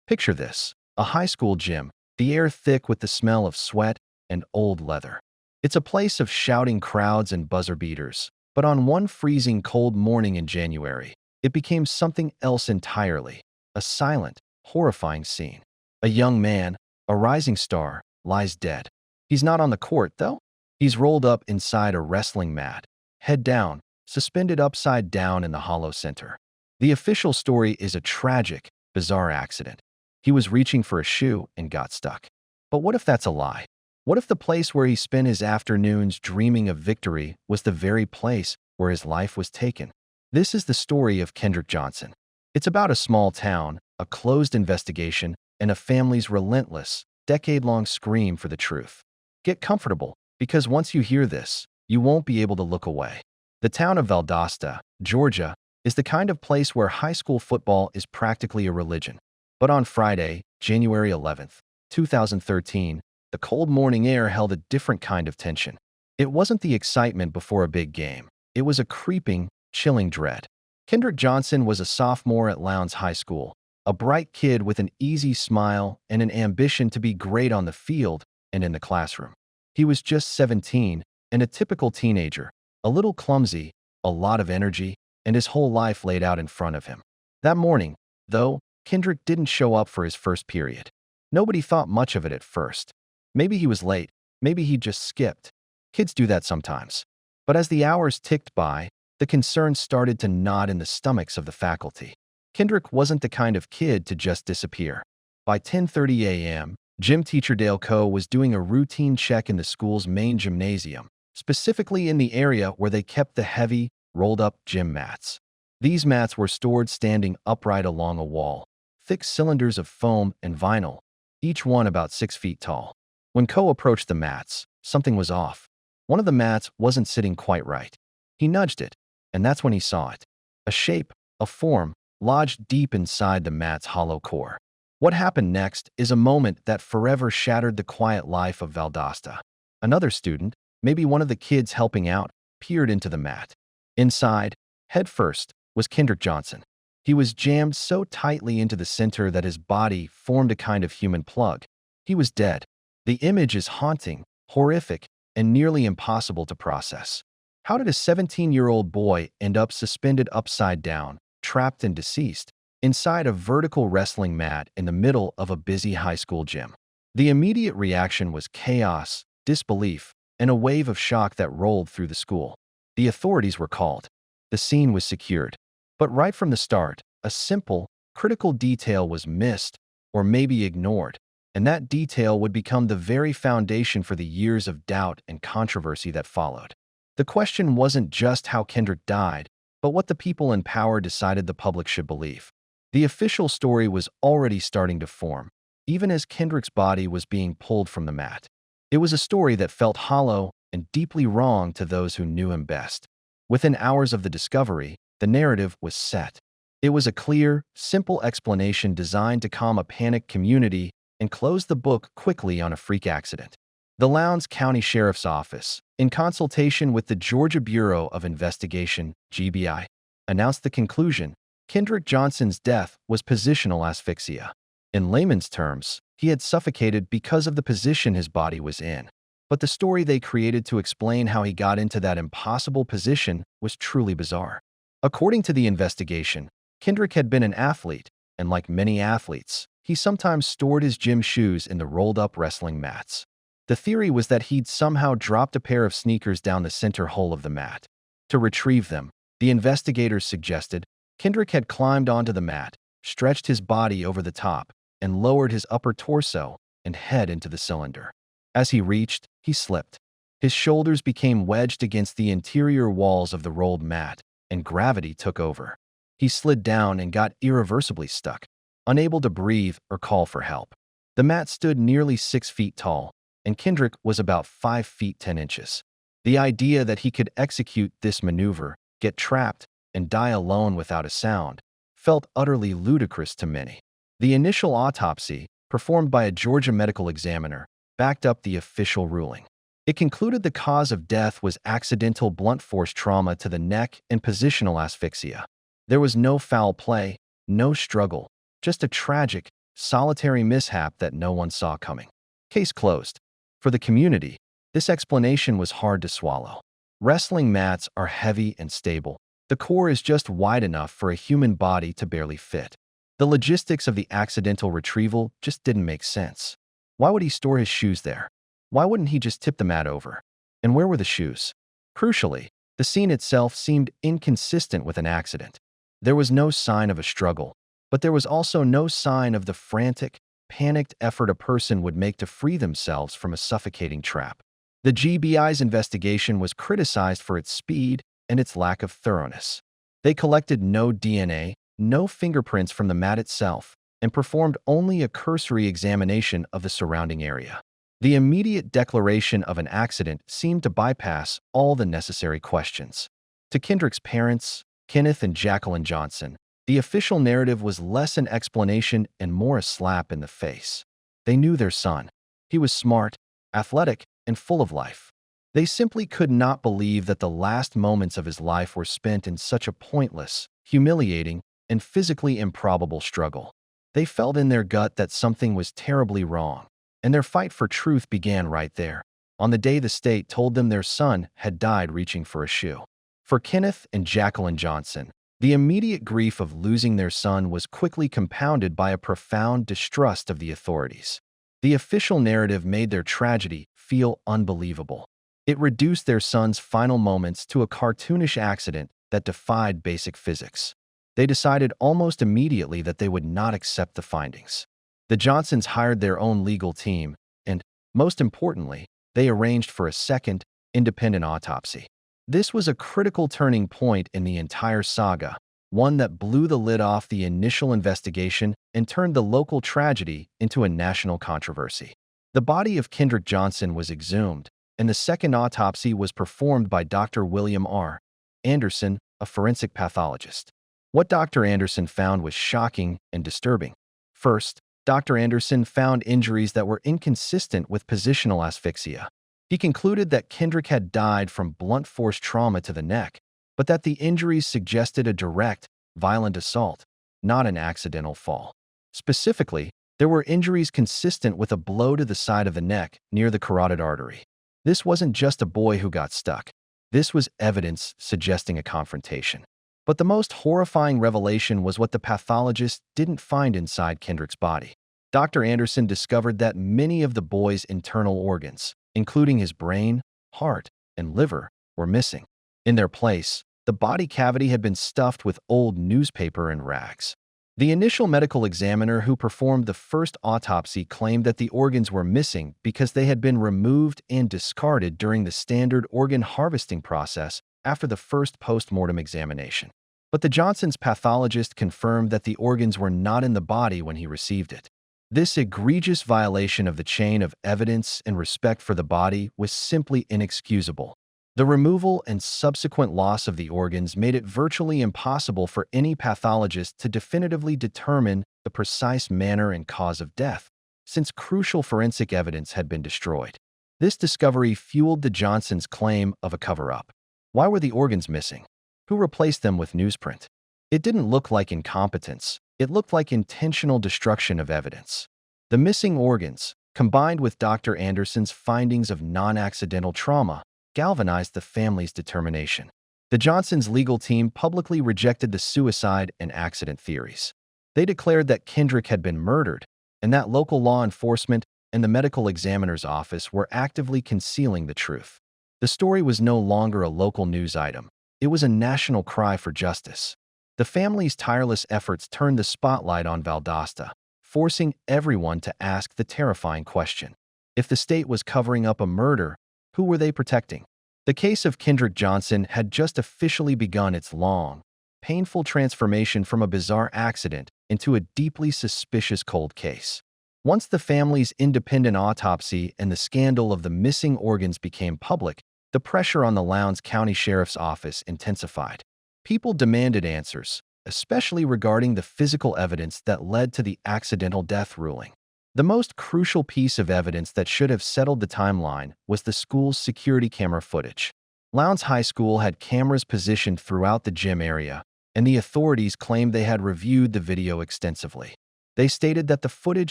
Picture this: a high school gym, the air thick with the smell of sweat and old leather. It's a place of shouting crowds and buzzer beaters. But on one freezing cold morning in January, it became something else entirely: a silent, horrifying scene. A young man, a rising star, lies dead. He's not on the court, though. He's rolled up inside a wrestling mat, head down, suspended upside down in the hollow center. The official story is a tragic, bizarre accident. He was reaching for a shoe and got stuck. But what if that's a lie? What if the place where he spent his afternoons dreaming of victory was the very place where his life was taken? This is the story of Kendrick Johnson. It's about a small town, a closed investigation, and a family's relentless, decade-long scream for the truth. Get comfortable, because once you hear this, you won't be able to look away. The town of Valdosta, Georgia, is the kind of place where high school football is practically a religion. But on Friday, January 11th, 2013, the cold morning air held a different kind of tension. It wasn't the excitement before a big game. It was a creeping, chilling dread. Kendrick Johnson was a sophomore at Lowndes High School, a bright kid with an easy smile and an ambition to be great on the field and in the classroom. He was just 17 and a typical teenager, a little clumsy, a lot of energy, and his whole life laid out in front of him. That morning, though, Kendrick didn't show up for his first period. Nobody thought much of it at first. Maybe he was late, maybe he just skipped. Kids do that sometimes. But as the hours ticked by, the concerns started to knot in the stomachs of the faculty. Kendrick wasn't the kind of kid to just disappear. By 10:30 a.m., gym teacher Dale Coe was doing a routine check in the school's main gymnasium, specifically in the area where they kept the heavy, rolled-up gym mats. These mats were stored standing upright along a wall, thick cylinders of foam and vinyl, each one about 6 feet tall. When Coe approached the mats, something was off. One of the mats wasn't sitting quite right. He nudged it, and that's when he saw it. A shape, a form, lodged deep inside the mat's hollow core. What happened next is a moment that forever shattered the quiet life of Valdosta. Another student, maybe one of the kids helping out, peered into the mat. Inside, head first, was Kendrick Johnson. He was jammed so tightly into the center that his body formed a kind of human plug. He was dead. The image is haunting, horrific, and nearly impossible to process. How did a 17-year-old boy end up suspended upside down, trapped and deceased, inside a vertical wrestling mat in the middle of a busy high school gym? The immediate reaction was chaos, disbelief, and a wave of shock that rolled through the school. The authorities were called. The scene was secured. But right from the start, a simple, critical detail was missed, or maybe ignored, and that detail would become the very foundation for the years of doubt and controversy that followed. The question wasn't just how Kendrick died, but what the people in power decided the public should believe. The official story was already starting to form, even as Kendrick's body was being pulled from the mat. It was a story that felt hollow and deeply wrong to those who knew him best. Within hours of the discovery, the narrative was set. It was a clear, simple explanation designed to calm a panicked community and close the book quickly on a freak accident. The Lowndes County Sheriff's Office, in consultation with the Georgia Bureau of Investigation, GBI, announced the conclusion: Kendrick Johnson's death was positional asphyxia. In layman's terms, he had suffocated because of the position his body was in. But the story they created to explain how he got into that impossible position was truly bizarre. According to the investigation, Kendrick had been an athlete, and like many athletes, he sometimes stored his gym shoes in the rolled-up wrestling mats. The theory was that he'd somehow dropped a pair of sneakers down the center hole of the mat. To retrieve them, the investigators suggested Kendrick had climbed onto the mat, stretched his body over the top, and lowered his upper torso and head into the cylinder. As he reached, he slipped. His shoulders became wedged against the interior walls of the rolled mat, and gravity took over. He slid down and got irreversibly stuck, unable to breathe or call for help. The mat stood nearly 6 feet tall, and Kendrick was about 5 feet 10 inches. The idea that he could execute this maneuver, get trapped, and die alone without a sound, felt utterly ludicrous to many. The initial autopsy, performed by a Georgia medical examiner, backed up the official ruling. It concluded the cause of death was accidental blunt force trauma to the neck and positional asphyxia. There was no foul play, no struggle, just a tragic, solitary mishap that no one saw coming. Case closed. For the community, this explanation was hard to swallow. Wrestling mats are heavy and stable. The core is just wide enough for a human body to barely fit. The logistics of the accidental retrieval just didn't make sense. Why would he store his shoes there? Why wouldn't he just tip the mat over? And where were the shoes? Crucially, the scene itself seemed inconsistent with an accident. There was no sign of a struggle, but there was also no sign of the frantic, panicked effort a person would make to free themselves from a suffocating trap. The GBI's investigation was criticized for its speed and its lack of thoroughness. They collected no DNA, no fingerprints from the mat itself, and performed only a cursory examination of the surrounding area. The immediate declaration of an accident seemed to bypass all the necessary questions. To Kendrick's parents, Kenneth and Jacqueline Johnson, the official narrative was less an explanation and more a slap in the face. They knew their son. He was smart, athletic, and full of life. They simply could not believe that the last moments of his life were spent in such a pointless, humiliating, and physically improbable struggle. They felt in their gut that something was terribly wrong, and their fight for truth began right there, on the day the state told them their son had died reaching for a shoe. For Kenneth and Jacqueline Johnson, the immediate grief of losing their son was quickly compounded by a profound distrust of the authorities. The official narrative made their tragedy feel unbelievable. It reduced their son's final moments to a cartoonish accident that defied basic physics. They decided almost immediately that they would not accept the findings. The Johnsons hired their own legal team, and, most importantly, they arranged for a second, independent autopsy. This was a critical turning point in the entire saga, one that blew the lid off the initial investigation and turned the local tragedy into a national controversy. The body of Kendrick Johnson was exhumed, and the second autopsy was performed by Dr. William R. Anderson, a forensic pathologist. What Dr. Anderson found was shocking and disturbing. First, Dr. Anderson found injuries that were inconsistent with positional asphyxia. He concluded that Kendrick had died from blunt force trauma to the neck, but that the injuries suggested a direct, violent assault, not an accidental fall. Specifically, there were injuries consistent with a blow to the side of the neck near the carotid artery. This wasn't just a boy who got stuck. This was evidence suggesting a confrontation. But the most horrifying revelation was what the pathologist didn't find inside Kendrick's body. Dr. Anderson discovered that many of the boy's internal organs, including his brain, heart, and liver, were missing. In their place, the body cavity had been stuffed with old newspaper and rags. The initial medical examiner who performed the first autopsy claimed that the organs were missing because they had been removed and discarded during the standard organ harvesting process after the first post-mortem examination. But the Johnson's pathologist confirmed that the organs were not in the body when he received it. This egregious violation of the chain of evidence and respect for the body was simply inexcusable. The removal and subsequent loss of the organs made it virtually impossible for any pathologist to definitively determine the precise manner and cause of death, since crucial forensic evidence had been destroyed. This discovery fueled the Johnsons' claim of a cover-up. Why were the organs missing? Who replaced them with newsprint? It didn't look like incompetence. It looked like intentional destruction of evidence. The missing organs, combined with Dr. Anderson's findings of non-accidental trauma, galvanized the family's determination. The Johnsons' legal team publicly rejected the suicide and accident theories. They declared that Kendrick had been murdered, and that local law enforcement and the medical examiner's office were actively concealing the truth. The story was no longer a local news item. It was a national cry for justice. The family's tireless efforts turned the spotlight on Valdosta, forcing everyone to ask the terrifying question. If the state was covering up a murder, who were they protecting? The case of Kendrick Johnson had just officially begun its long, painful transformation from a bizarre accident into a deeply suspicious cold case. Once the family's independent autopsy and the scandal of the missing organs became public, the pressure on the Lowndes County Sheriff's Office intensified. People demanded answers, especially regarding the physical evidence that led to the accidental death ruling. The most crucial piece of evidence that should have settled the timeline was the school's security camera footage. Lowndes High School had cameras positioned throughout the gym area, and the authorities claimed they had reviewed the video extensively. They stated that the footage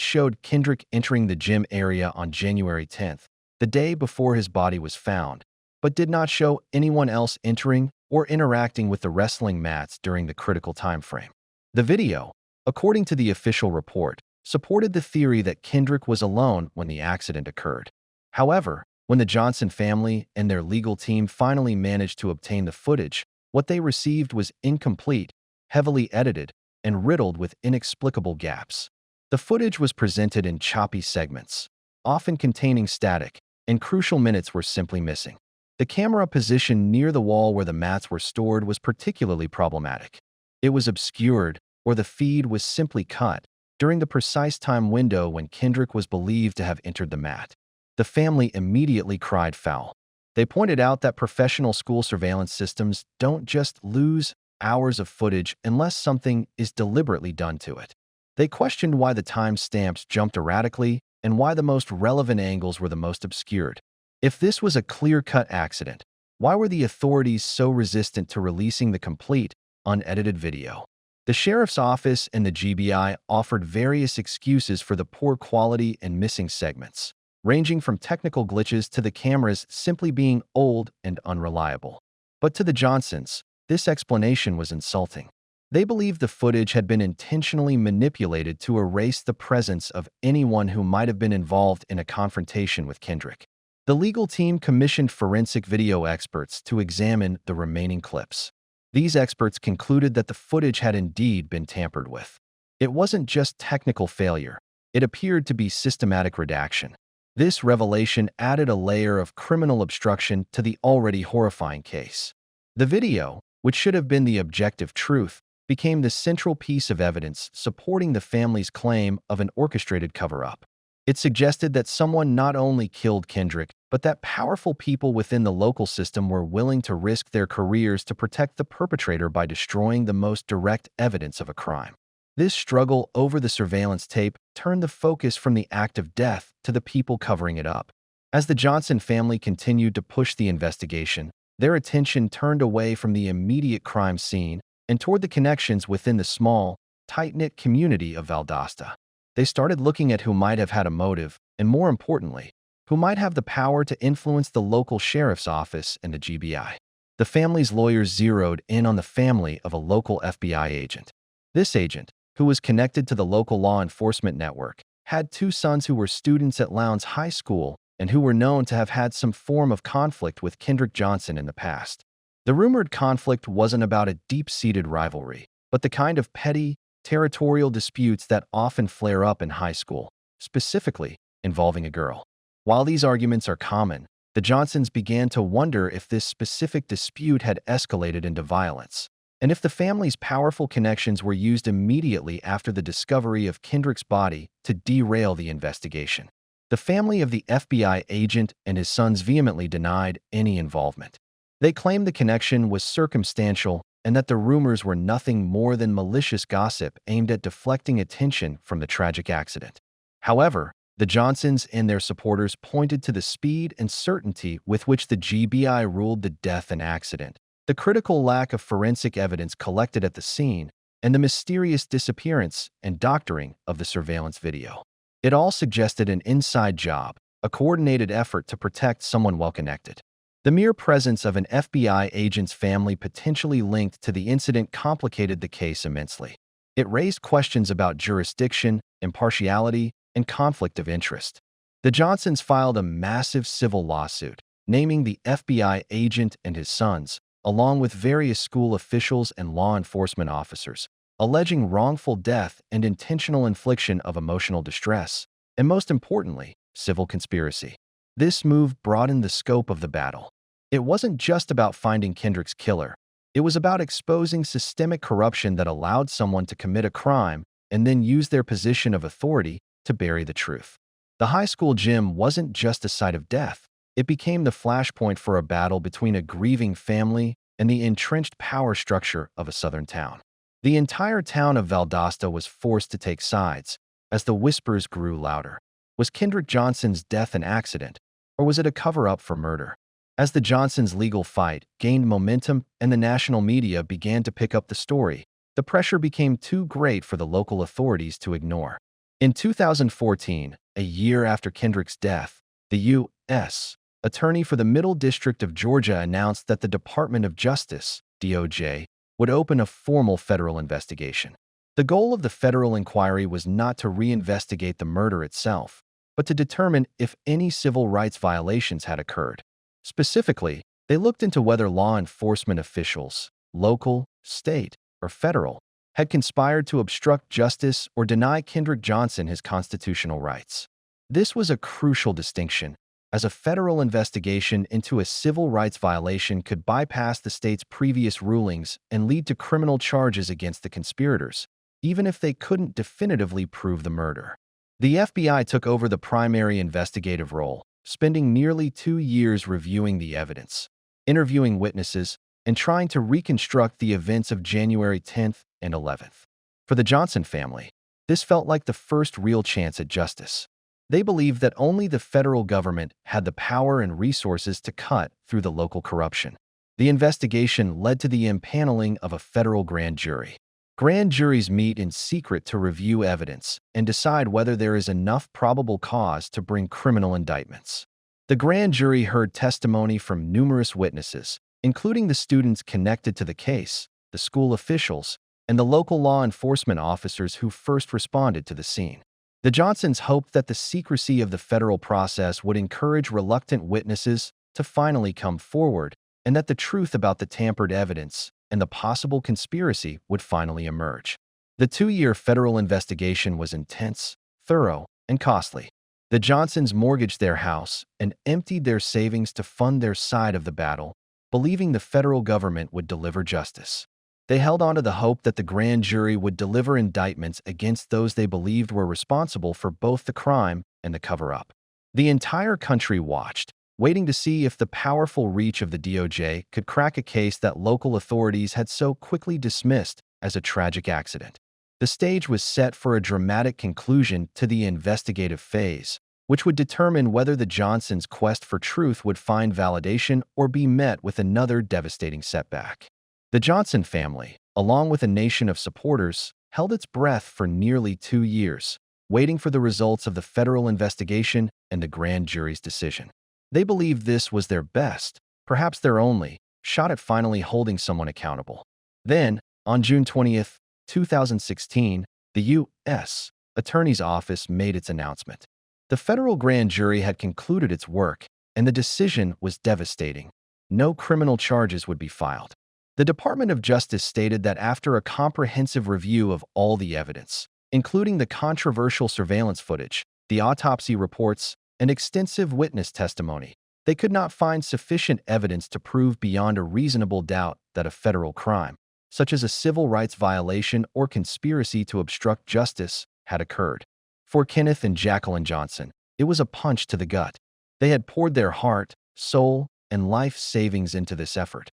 showed Kendrick entering the gym area on January 10th, the day before his body was found, but did not show anyone else entering or interacting with the wrestling mats during the critical time frame. The video, according to the official report, supported the theory that Kendrick was alone when the accident occurred. However, when the Johnson family and their legal team finally managed to obtain the footage, what they received was incomplete, heavily edited, and riddled with inexplicable gaps. The footage was presented in choppy segments, often containing static, and crucial minutes were simply missing. The camera position near the wall where the mats were stored was particularly problematic. It was obscured, or the feed was simply cut, during the precise time window when Kendrick was believed to have entered the mat. The family immediately cried foul. They pointed out that professional school surveillance systems don't just lose hours of footage unless something is deliberately done to it. They questioned why the time stamps jumped erratically and why the most relevant angles were the most obscured. If this was a clear-cut accident, why were the authorities so resistant to releasing the complete, unedited video? The sheriff's office and the GBI offered various excuses for the poor quality and missing segments, ranging from technical glitches to the cameras simply being old and unreliable. But to the Johnsons, this explanation was insulting. They believed the footage had been intentionally manipulated to erase the presence of anyone who might have been involved in a confrontation with Kendrick. The legal team commissioned forensic video experts to examine the remaining clips. These experts concluded that the footage had indeed been tampered with. It wasn't just technical failure, it appeared to be systematic redaction. This revelation added a layer of criminal obstruction to the already horrifying case. The video, which should have been the objective truth, became the central piece of evidence supporting the family's claim of an orchestrated cover-up. It suggested that someone not only killed Kendrick, but that powerful people within the local system were willing to risk their careers to protect the perpetrator by destroying the most direct evidence of a crime. This struggle over the surveillance tape turned the focus from the act of death to the people covering it up. As the Johnson family continued to push the investigation, their attention turned away from the immediate crime scene and toward the connections within the small, tight-knit community of Valdosta. They started looking at who might have had a motive, and more importantly, who might have the power to influence the local sheriff's office and the GBI. The family's lawyers zeroed in on the family of a local FBI agent. This agent, who was connected to the local law enforcement network, had two sons who were students at Lowndes High School and who were known to have had some form of conflict with Kendrick Johnson in the past. The rumored conflict wasn't about a deep-seated rivalry, but the kind of petty, territorial disputes that often flare up in high school, specifically involving a girl. While these arguments are common, the Johnsons began to wonder if this specific dispute had escalated into violence, and if the family's powerful connections were used immediately after the discovery of Kendrick's body to derail the investigation. The family of the FBI agent and his sons vehemently denied any involvement. They claimed the connection was circumstantial and that the rumors were nothing more than malicious gossip aimed at deflecting attention from the tragic accident. However, the Johnsons and their supporters pointed to the speed and certainty with which the GBI ruled the death and accident, the critical lack of forensic evidence collected at the scene, and the mysterious disappearance and doctoring of the surveillance video. It all suggested an inside job, a coordinated effort to protect someone well-connected. The mere presence of an FBI agent's family potentially linked to the incident complicated the case immensely. It raised questions about jurisdiction, impartiality, and conflict of interest. The Johnsons filed a massive civil lawsuit, naming the FBI agent and his sons, along with various school officials and law enforcement officers, alleging wrongful death and intentional infliction of emotional distress, and most importantly, civil conspiracy. This move broadened the scope of the battle. It wasn't just about finding Kendrick's killer. It was about exposing systemic corruption that allowed someone to commit a crime and then use their position of authority to bury the truth. The high school gym wasn't just a site of death. It became the flashpoint for a battle between a grieving family and the entrenched power structure of a southern town. The entire town of Valdosta was forced to take sides as the whispers grew louder. Was Kendrick Johnson's death an accident, or was it a cover-up for murder? As the Johnsons' legal fight gained momentum and the national media began to pick up the story, the pressure became too great for the local authorities to ignore. In 2014, a year after Kendrick's death, the U.S. Attorney for the Middle District of Georgia announced that the Department of Justice, DOJ, would open a formal federal investigation. The goal of the federal inquiry was not to reinvestigate the murder itself, but to determine if any civil rights violations had occurred. Specifically, they looked into whether law enforcement officials, local, state, or federal, had conspired to obstruct justice or deny Kendrick Johnson his constitutional rights. This was a crucial distinction, as a federal investigation into a civil rights violation could bypass the state's previous rulings and lead to criminal charges against the conspirators, even if they couldn't definitively prove the murder. The FBI took over the primary investigative role, spending nearly 2 years reviewing the evidence, interviewing witnesses, and trying to reconstruct the events of January 10th and 11th. For the Johnson family, this felt like the first real chance at justice. They believed that only the federal government had the power and resources to cut through the local corruption. The investigation led to the impaneling of a federal grand jury. Grand juries meet in secret to review evidence and decide whether there is enough probable cause to bring criminal indictments. The grand jury heard testimony from numerous witnesses, including the students connected to the case, the school officials, and the local law enforcement officers who first responded to the scene. The Johnsons hoped that the secrecy of the federal process would encourage reluctant witnesses to finally come forward, and that the truth about the tampered evidence and the possible conspiracy would finally emerge. The 2-year federal investigation was intense, thorough, and costly. The Johnsons mortgaged their house and emptied their savings to fund their side of the battle, believing the federal government would deliver justice. They held on to the hope that the grand jury would deliver indictments against those they believed were responsible for both the crime and the cover-up. The entire country watched, waiting to see if the powerful reach of the DOJ could crack a case that local authorities had so quickly dismissed as a tragic accident. The stage was set for a dramatic conclusion to the investigative phase, which would determine whether the Johnsons' quest for truth would find validation or be met with another devastating setback. The Johnson family, along with a nation of supporters, held its breath for nearly 2 years, waiting for the results of the federal investigation and the grand jury's decision. They believed this was their best, perhaps their only, shot at finally holding someone accountable. Then, on June 20th, 2016, the U.S. Attorney's Office made its announcement. The federal grand jury had concluded its work, and the decision was devastating. No criminal charges would be filed. The Department of Justice stated that after a comprehensive review of all the evidence, including the controversial surveillance footage, the autopsy reports, and extensive witness testimony, they could not find sufficient evidence to prove beyond a reasonable doubt that a federal crime, such as a civil rights violation or conspiracy to obstruct justice, had occurred. For Kenneth and Jacqueline Johnson, it was a punch to the gut. They had poured their heart, soul, and life savings into this effort,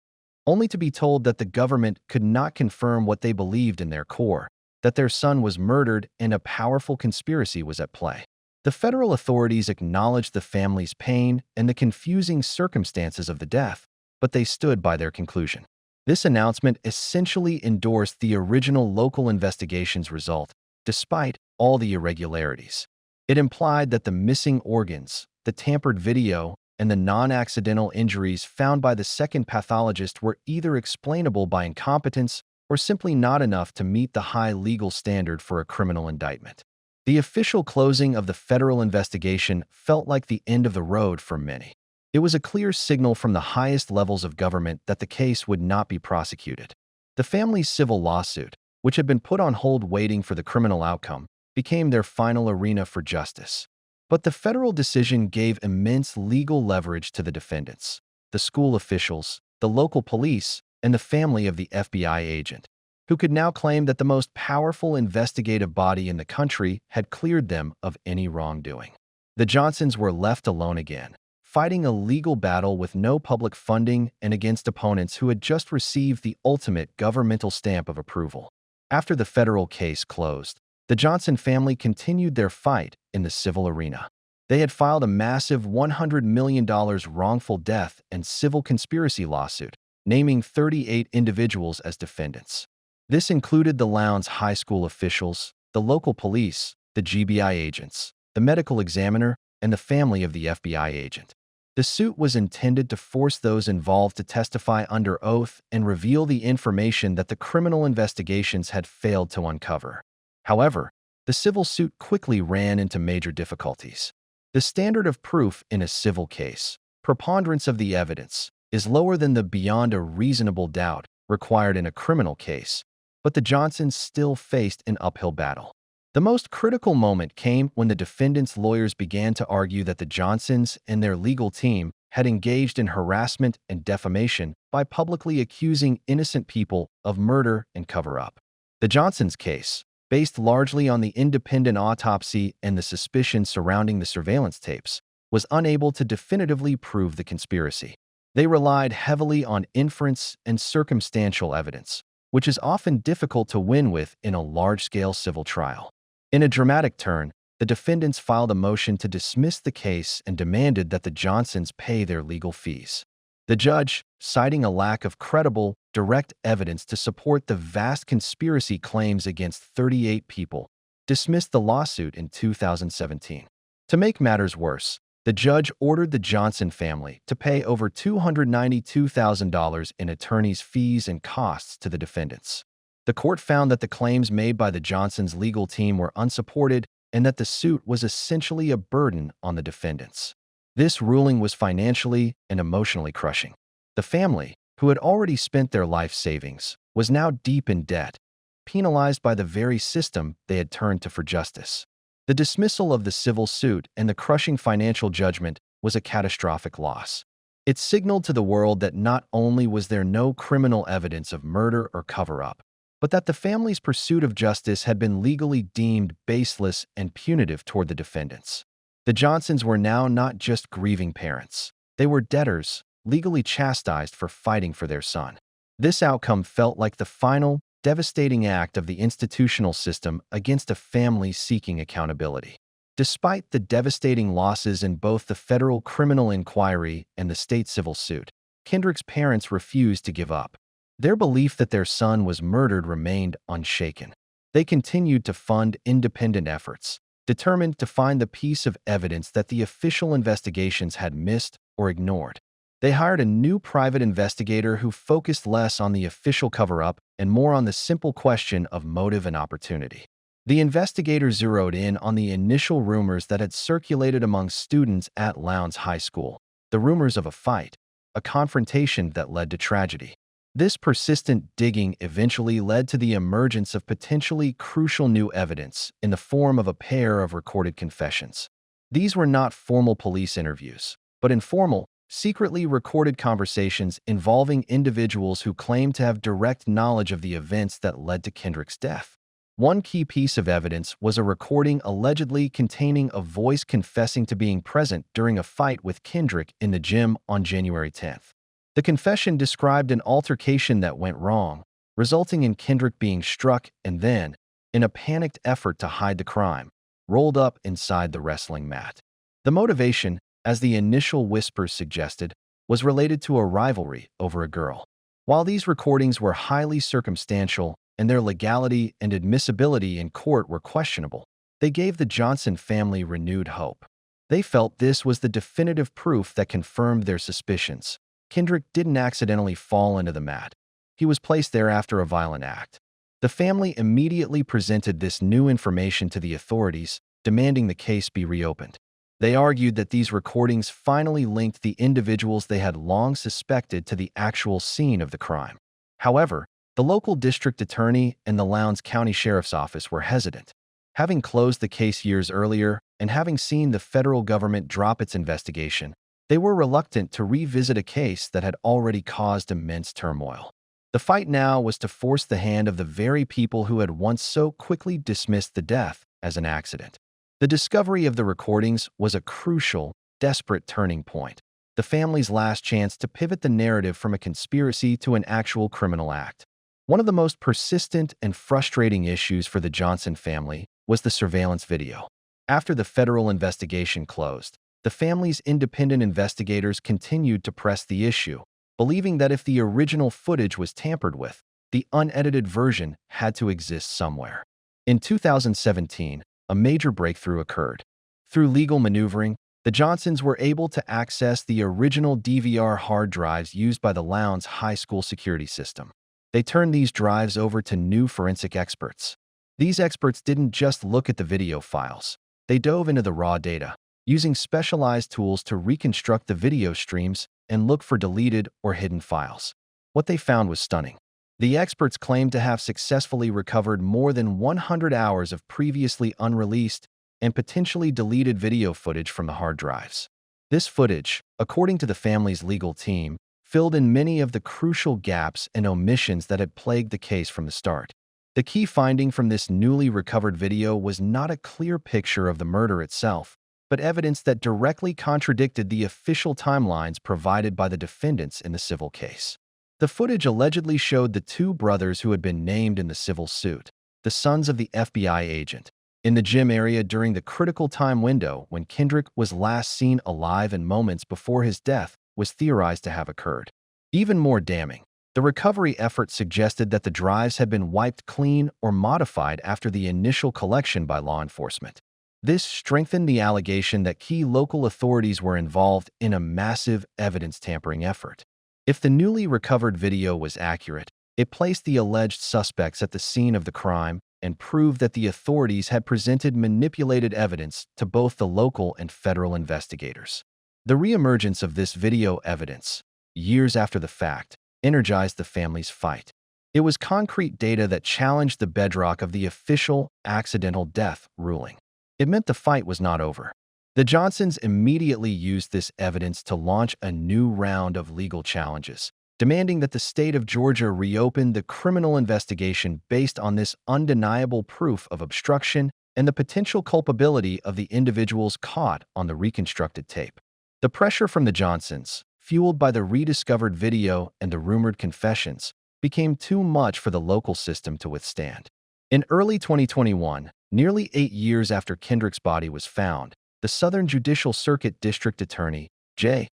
only to be told that the government could not confirm what they believed in their core, that their son was murdered and a powerful conspiracy was at play. The federal authorities acknowledged the family's pain and the confusing circumstances of the death, but they stood by their conclusion. This announcement essentially endorsed the original local investigation's result, despite all the irregularities. It implied that the missing organs, the tampered video, and the non-accidental injuries found by the second pathologist were either explainable by incompetence or simply not enough to meet the high legal standard for a criminal indictment. The official closing of the federal investigation felt like the end of the road for many. It was a clear signal from the highest levels of government that the case would not be prosecuted. The family's civil lawsuit, which had been put on hold waiting for the criminal outcome, became their final arena for justice. But the federal decision gave immense legal leverage to the defendants, the school officials, the local police, and the family of the FBI agent, who could now claim that the most powerful investigative body in the country had cleared them of any wrongdoing. The Johnsons were left alone again, fighting a legal battle with no public funding and against opponents who had just received the ultimate governmental stamp of approval. After the federal case closed, the Johnson family continued their fight in the civil arena. They had filed a massive $100 million wrongful death and civil conspiracy lawsuit, naming 38 individuals as defendants. This included the Lowndes High School officials, the local police, the GBI agents, the medical examiner, and the family of the FBI agent. The suit was intended to force those involved to testify under oath and reveal the information that the criminal investigations had failed to uncover. However, the civil suit quickly ran into major difficulties. The standard of proof in a civil case, preponderance of the evidence, is lower than the beyond a reasonable doubt required in a criminal case, but the Johnsons still faced an uphill battle. The most critical moment came when the defendants' lawyers began to argue that the Johnsons and their legal team had engaged in harassment and defamation by publicly accusing innocent people of murder and cover-up. The Johnsons' case, based largely on the independent autopsy and the suspicion surrounding the surveillance tapes, was unable to definitively prove the conspiracy. They relied heavily on inference and circumstantial evidence, which is often difficult to win with in a large-scale civil trial. In a dramatic turn, the defendants filed a motion to dismiss the case and demanded that the Johnsons pay their legal fees. The judge, citing a lack of credible, direct evidence to support the vast conspiracy claims against 38 people, dismissed the lawsuit in 2017. To make matters worse, the judge ordered the Johnson family to pay over $292,000 in attorney's fees and costs to the defendants. The court found that the claims made by the Johnsons' legal team were unsupported and that the suit was essentially a burden on the defendants. This ruling was financially and emotionally crushing. The family, who had already spent their life savings, was now deep in debt, penalized by the very system they had turned to for justice. The dismissal of the civil suit and the crushing financial judgment was a catastrophic loss. It signaled to the world that not only was there no criminal evidence of murder or cover-up, but that the family's pursuit of justice had been legally deemed baseless and punitive toward the defendants. The Johnsons were now not just grieving parents. They were debtors, legally chastised for fighting for their son. This outcome felt like the final, devastating act of the institutional system against a family seeking accountability. Despite the devastating losses in both the federal criminal inquiry and the state civil suit, Kendrick's parents refused to give up. Their belief that their son was murdered remained unshaken. They continued to fund independent efforts, determined to find the piece of evidence that the official investigations had missed or ignored. They hired a new private investigator who focused less on the official cover-up and more on the simple question of motive and opportunity. The investigator zeroed in on the initial rumors that had circulated among students at Lowndes High School, the rumors of a fight, a confrontation that led to tragedy. This persistent digging eventually led to the emergence of potentially crucial new evidence in the form of a pair of recorded confessions. These were not formal police interviews, but informal, secretly recorded conversations involving individuals who claimed to have direct knowledge of the events that led to Kendrick's death. One key piece of evidence was a recording allegedly containing a voice confessing to being present during a fight with Kendrick in the gym on January 10th. The confession described an altercation that went wrong, resulting in Kendrick being struck and then, in a panicked effort to hide the crime, rolled up inside the wrestling mat. The motivation, as the initial whispers suggested, was related to a rivalry over a girl. While these recordings were highly circumstantial and their legality and admissibility in court were questionable, they gave the Johnson family renewed hope. They felt this was the definitive proof that confirmed their suspicions. Kendrick didn't accidentally fall into the mat. He was placed there after a violent act. The family immediately presented this new information to the authorities, demanding the case be reopened. They argued that these recordings finally linked the individuals they had long suspected to the actual scene of the crime. However, the local district attorney and the Lowndes County Sheriff's Office were hesitant. Having closed the case years earlier and having seen the federal government drop its investigation, they were reluctant to revisit a case that had already caused immense turmoil. The fight now was to force the hand of the very people who had once so quickly dismissed the death as an accident. The discovery of the recordings was a crucial, desperate turning point, the family's last chance to pivot the narrative from a conspiracy to an actual criminal act. One of the most persistent and frustrating issues for the Johnson family was the surveillance video. After the federal investigation closed, the family's independent investigators continued to press the issue, believing that if the original footage was tampered with, the unedited version had to exist somewhere. In 2017, a major breakthrough occurred. Through legal maneuvering, the Johnsons were able to access the original DVR hard drives used by the Lowndes High School security system. They turned these drives over to new forensic experts. These experts didn't just look at the video files. They dove into the raw data, using specialized tools to reconstruct the video streams and look for deleted or hidden files. What they found was stunning. The experts claimed to have successfully recovered more than 100 hours of previously unreleased and potentially deleted video footage from the hard drives. This footage, according to the family's legal team, filled in many of the crucial gaps and omissions that had plagued the case from the start. The key finding from this newly recovered video was not a clear picture of the murder itself, but evidence that directly contradicted the official timelines provided by the defendants in the civil case. The footage allegedly showed the two brothers who had been named in the civil suit, the sons of the FBI agent, in the gym area during the critical time window when Kendrick was last seen alive and moments before his death was theorized to have occurred. Even more damning, the recovery effort suggested that the drives had been wiped clean or modified after the initial collection by law enforcement. This strengthened the allegation that key local authorities were involved in a massive evidence tampering effort. If the newly recovered video was accurate, it placed the alleged suspects at the scene of the crime and proved that the authorities had presented manipulated evidence to both the local and federal investigators. The reemergence of this video evidence, years after the fact, energized the family's fight. It was concrete data that challenged the bedrock of the official accidental death ruling. It meant the fight was not over. The Johnsons immediately used this evidence to launch a new round of legal challenges, demanding that the state of Georgia reopen the criminal investigation based on this undeniable proof of obstruction and the potential culpability of the individuals caught on the reconstructed tape. The pressure from the Johnsons, fueled by the rediscovered video and the rumored confessions, became too much for the local system to withstand. In early 2021, nearly 8 years after Kendrick's body was found, the Southern Judicial Circuit District Attorney, J.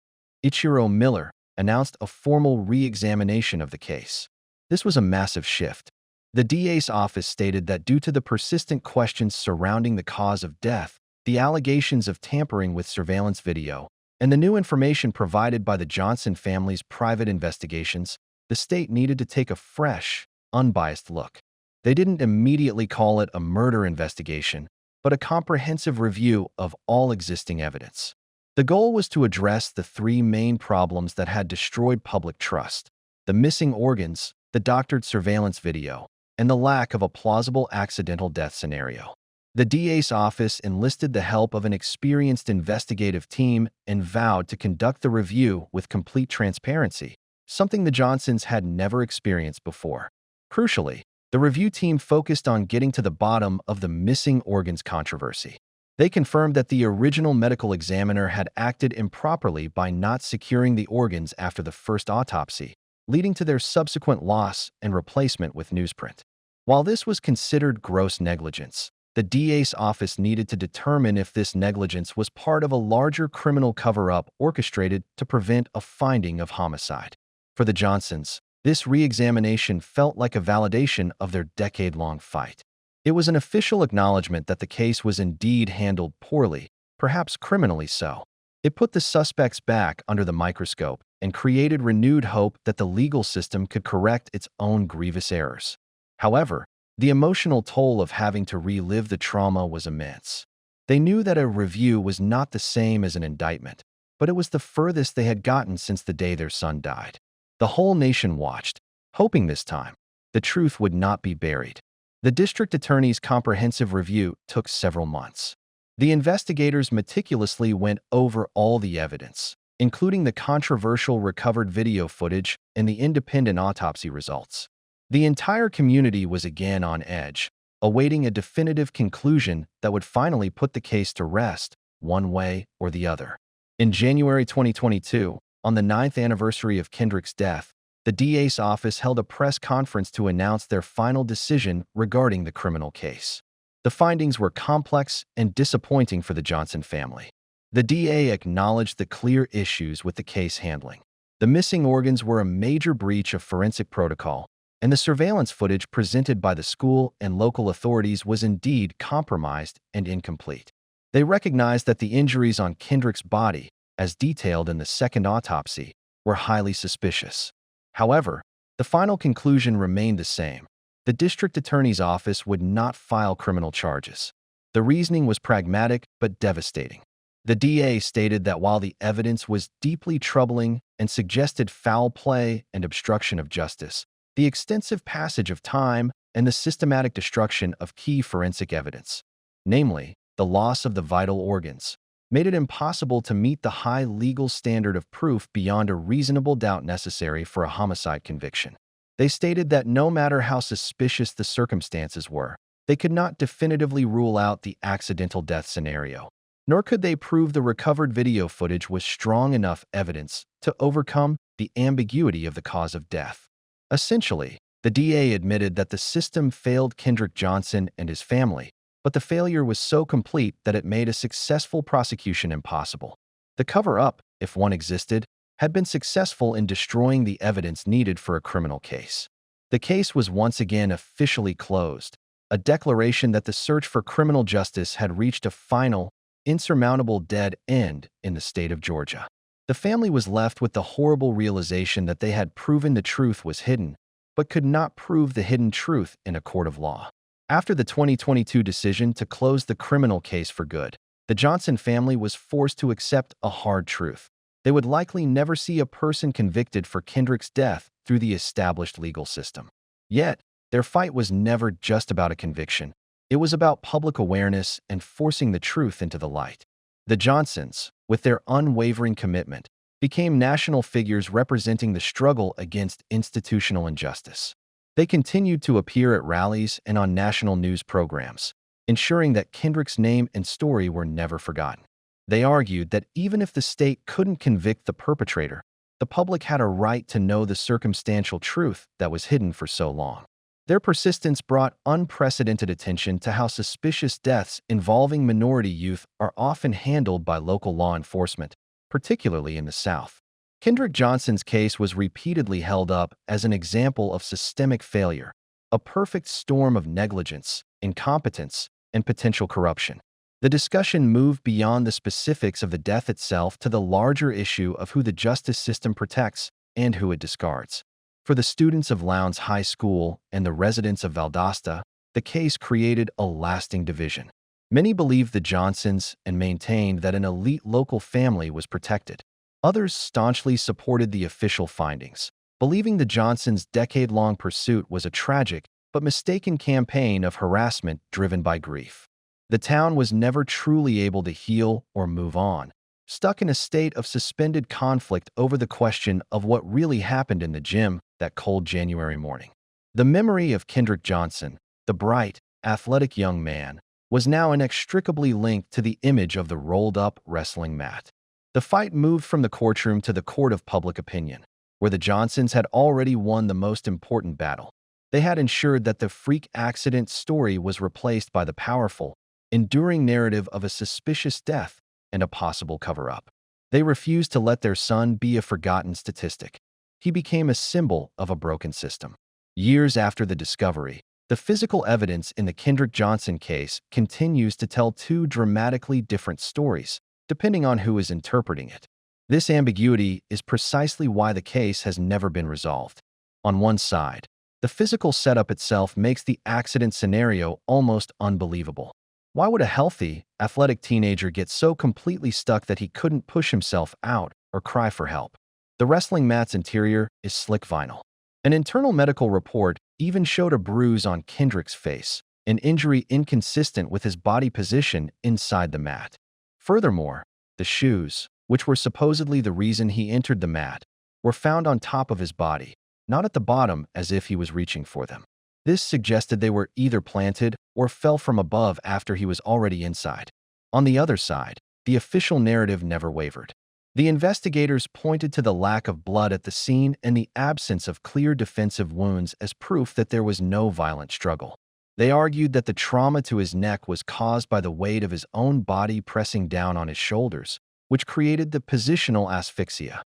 Ichiro Miller, announced a formal re-examination of the case. This was a massive shift. The DA's office stated that due to the persistent questions surrounding the cause of death, the allegations of tampering with surveillance video, and the new information provided by the Johnson family's private investigations, the state needed to take a fresh, unbiased look. They didn't immediately call it a murder investigation, but a comprehensive review of all existing evidence. The goal was to address the three main problems that had destroyed public trust: the missing organs, the doctored surveillance video, and the lack of a plausible accidental death scenario. The DA's office enlisted the help of an experienced investigative team and vowed to conduct the review with complete transparency, something the Johnsons had never experienced before. Crucially, the review team focused on getting to the bottom of the missing organs controversy. They confirmed that the original medical examiner had acted improperly by not securing the organs after the first autopsy, leading to their subsequent loss and replacement with newsprint. While this was considered gross negligence, the DA's office needed to determine if this negligence was part of a larger criminal cover-up orchestrated to prevent a finding of homicide. For the Johnsons, this re-examination felt like a validation of their decade-long fight. It was an official acknowledgement that the case was indeed handled poorly, perhaps criminally so. It put the suspects back under the microscope and created renewed hope that the legal system could correct its own grievous errors. However, the emotional toll of having to relive the trauma was immense. They knew that a review was not the same as an indictment, but it was the furthest they had gotten since the day their son died. The whole nation watched, hoping this time the truth would not be buried. The district attorney's comprehensive review took several months. The investigators meticulously went over all the evidence, including the controversial recovered video footage and the independent autopsy results. The entire community was again on edge, awaiting a definitive conclusion that would finally put the case to rest, one way or the other. In January 2022, on the 9th anniversary of Kendrick's death, the DA's office held a press conference to announce their final decision regarding the criminal case. The findings were complex and disappointing for the Johnson family. The DA acknowledged the clear issues with the case handling. The missing organs were a major breach of forensic protocol, and the surveillance footage presented by the school and local authorities was indeed compromised and incomplete. They recognized that the injuries on Kendrick's body, as detailed in the second autopsy, were highly suspicious. However, the final conclusion remained the same. The district attorney's office would not file criminal charges. The reasoning was pragmatic but devastating. The DA stated that while the evidence was deeply troubling and suggested foul play and obstruction of justice, the extensive passage of time and the systematic destruction of key forensic evidence, namely the loss of the vital organs, made it impossible to meet the high legal standard of proof beyond a reasonable doubt necessary for a homicide conviction. They stated that no matter how suspicious the circumstances were, they could not definitively rule out the accidental death scenario, nor could they prove the recovered video footage was strong enough evidence to overcome the ambiguity of the cause of death. Essentially, the DA admitted that the system failed Kendrick Johnson and his family, but the failure was so complete that it made a successful prosecution impossible. The cover-up, if one existed, had been successful in destroying the evidence needed for a criminal case. The case was once again officially closed, a declaration that the search for criminal justice had reached a final, insurmountable dead end in the state of Georgia. The family was left with the horrible realization that they had proven the truth was hidden, but could not prove the hidden truth in a court of law. After the 2022 decision to close the criminal case for good, the Johnson family was forced to accept a hard truth. They would likely never see a person convicted for Kendrick's death through the established legal system. Yet, their fight was never just about a conviction. It was about public awareness and forcing the truth into the light. The Johnsons, with their unwavering commitment, became national figures representing the struggle against institutional injustice. They continued to appear at rallies and on national news programs, ensuring that Kendrick's name and story were never forgotten. They argued that even if the state couldn't convict the perpetrator, the public had a right to know the circumstantial truth that was hidden for so long. Their persistence brought unprecedented attention to how suspicious deaths involving minority youth are often handled by local law enforcement, particularly in the South. Kendrick Johnson's case was repeatedly held up as an example of systemic failure, a perfect storm of negligence, incompetence, and potential corruption. The discussion moved beyond the specifics of the death itself to the larger issue of who the justice system protects and who it discards. For the students of Lowndes High School and the residents of Valdosta, the case created a lasting division. Many believed the Johnsons and maintained that an elite local family was protected. Others staunchly supported the official findings, believing the Johnsons' decade-long pursuit was a tragic but mistaken campaign of harassment driven by grief. The town was never truly able to heal or move on, stuck in a state of suspended conflict over the question of what really happened in the gym that cold January morning. The memory of Kendrick Johnson, the bright, athletic young man, was now inextricably linked to the image of the rolled-up wrestling mat. The fight moved from the courtroom to the court of public opinion, where the Johnsons had already won the most important battle. They had ensured that the freak accident story was replaced by the powerful, enduring narrative of a suspicious death and a possible cover-up. They refused to let their son be a forgotten statistic. He became a symbol of a broken system. Years after the discovery, the physical evidence in the Kendrick Johnson case continues to tell two dramatically different stories, depending on who is interpreting it. This ambiguity is precisely why the case has never been resolved. On one side, the physical setup itself makes the accident scenario almost unbelievable. Why would a healthy, athletic teenager get so completely stuck that he couldn't push himself out or cry for help? The wrestling mat's interior is slick vinyl. An internal medical report even showed a bruise on Kendrick's face, an injury inconsistent with his body position inside the mat. Furthermore, the shoes, which were supposedly the reason he entered the mat, were found on top of his body, not at the bottom as if he was reaching for them. This suggested they were either planted or fell from above after he was already inside. On the other side, the official narrative never wavered. The investigators pointed to the lack of blood at the scene and the absence of clear defensive wounds as proof that there was no violent struggle. They argued that the trauma to his neck was caused by the weight of his own body pressing down on his shoulders, which created the positional asphyxia.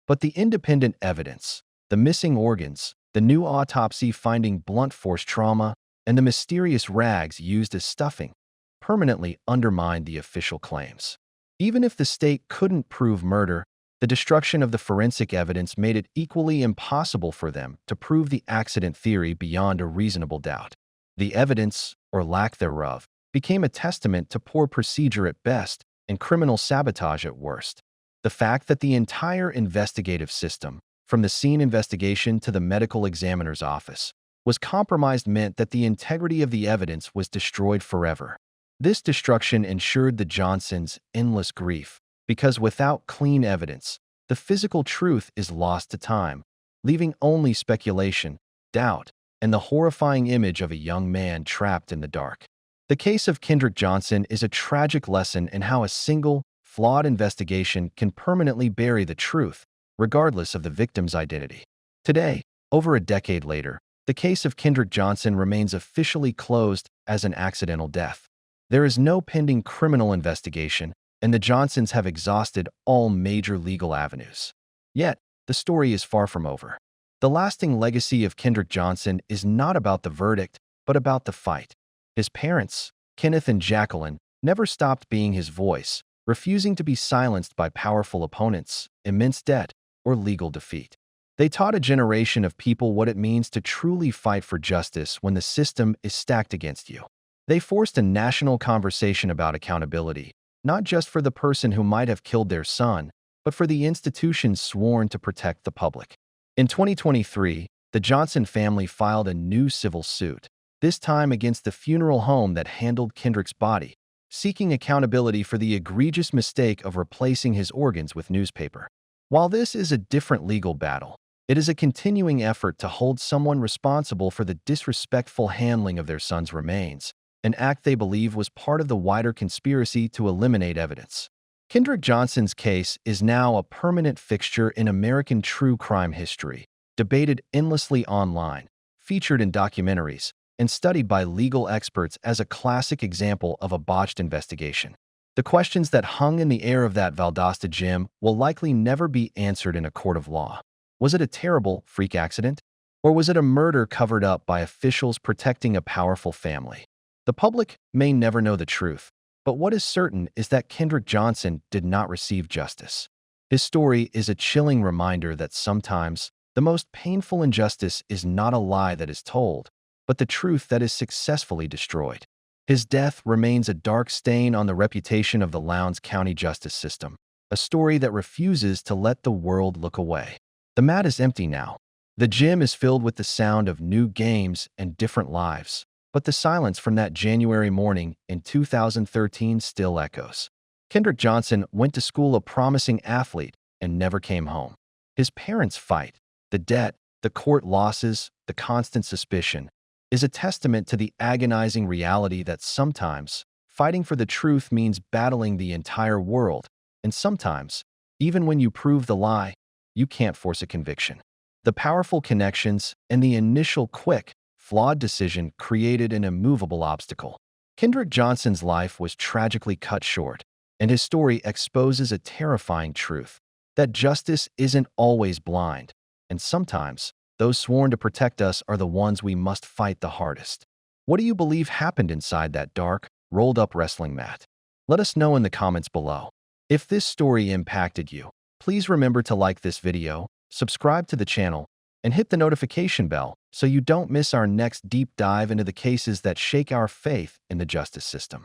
But the independent evidence, the missing organs, the new autopsy finding blunt force trauma, and the mysterious rags used as stuffing permanently undermined the official claims. Even if the state couldn't prove murder, the destruction of the forensic evidence made it equally impossible for them to prove the accident theory beyond a reasonable doubt. The evidence, or lack thereof, became a testament to poor procedure at best and criminal sabotage at worst. The fact that the entire investigative system, from the scene investigation to the medical examiner's office, was compromised meant that the integrity of the evidence was destroyed forever. This destruction ensured the Johnsons' endless grief, because without clean evidence, the physical truth is lost to time, leaving only speculation, doubt, and the horrifying image of a young man trapped in the dark. The case of Kendrick Johnson is a tragic lesson in how a single, flawed investigation can permanently bury the truth, regardless of the victim's identity. Today, over a decade later, the case of Kendrick Johnson remains officially closed as an accidental death. There is no pending criminal investigation, and the Johnsons have exhausted all major legal avenues. Yet, the story is far from over. The lasting legacy of Kendrick Johnson is not about the verdict, but about the fight. His parents, Kenneth and Jacqueline, never stopped being his voice, refusing to be silenced by powerful opponents, immense debt, or legal defeat. They taught a generation of people what it means to truly fight for justice when the system is stacked against you. They forced a national conversation about accountability, not just for the person who might have killed their son, but for the institutions sworn to protect the public. In 2023, the Johnson family filed a new civil suit, this time against the funeral home that handled Kendrick's body, seeking accountability for the egregious mistake of replacing his organs with newspaper. While this is a different legal battle, it is a continuing effort to hold someone responsible for the disrespectful handling of their son's remains, an act they believe was part of the wider conspiracy to eliminate evidence. Kendrick Johnson's case is now a permanent fixture in American true crime history, debated endlessly online, featured in documentaries, and studied by legal experts as a classic example of a botched investigation. The questions that hung in the air of that Valdosta gym will likely never be answered in a court of law. Was it a terrible freak accident? Or was it a murder covered up by officials protecting a powerful family? The public may never know the truth, but what is certain is that Kendrick Johnson did not receive justice. His story is a chilling reminder that sometimes the most painful injustice is not a lie that is told, but the truth that is successfully destroyed. His death remains a dark stain on the reputation of the Lowndes County justice system, a story that refuses to let the world look away. The mat is empty now. The gym is filled with the sound of new games and different lives, but the silence from that January morning in 2013 still echoes. Kendrick Johnson went to school a promising athlete and never came home. His parents' fight, the debt, the court losses, the constant suspicion, is a testament to the agonizing reality that sometimes fighting for the truth means battling the entire world, and sometimes, even when you prove the lie, you can't force a conviction. The powerful connections and the initial quick, flawed decision created an immovable obstacle. Kendrick Johnson's life was tragically cut short, and his story exposes a terrifying truth, that justice isn't always blind, and sometimes those sworn to protect us are the ones we must fight the hardest. What do you believe happened inside that dark, rolled-up wrestling mat? Let us know in the comments below. If this story impacted you, please remember to like this video, subscribe to the channel, and hit the notification bell so you don't miss our next deep dive into the cases that shake our faith in the justice system.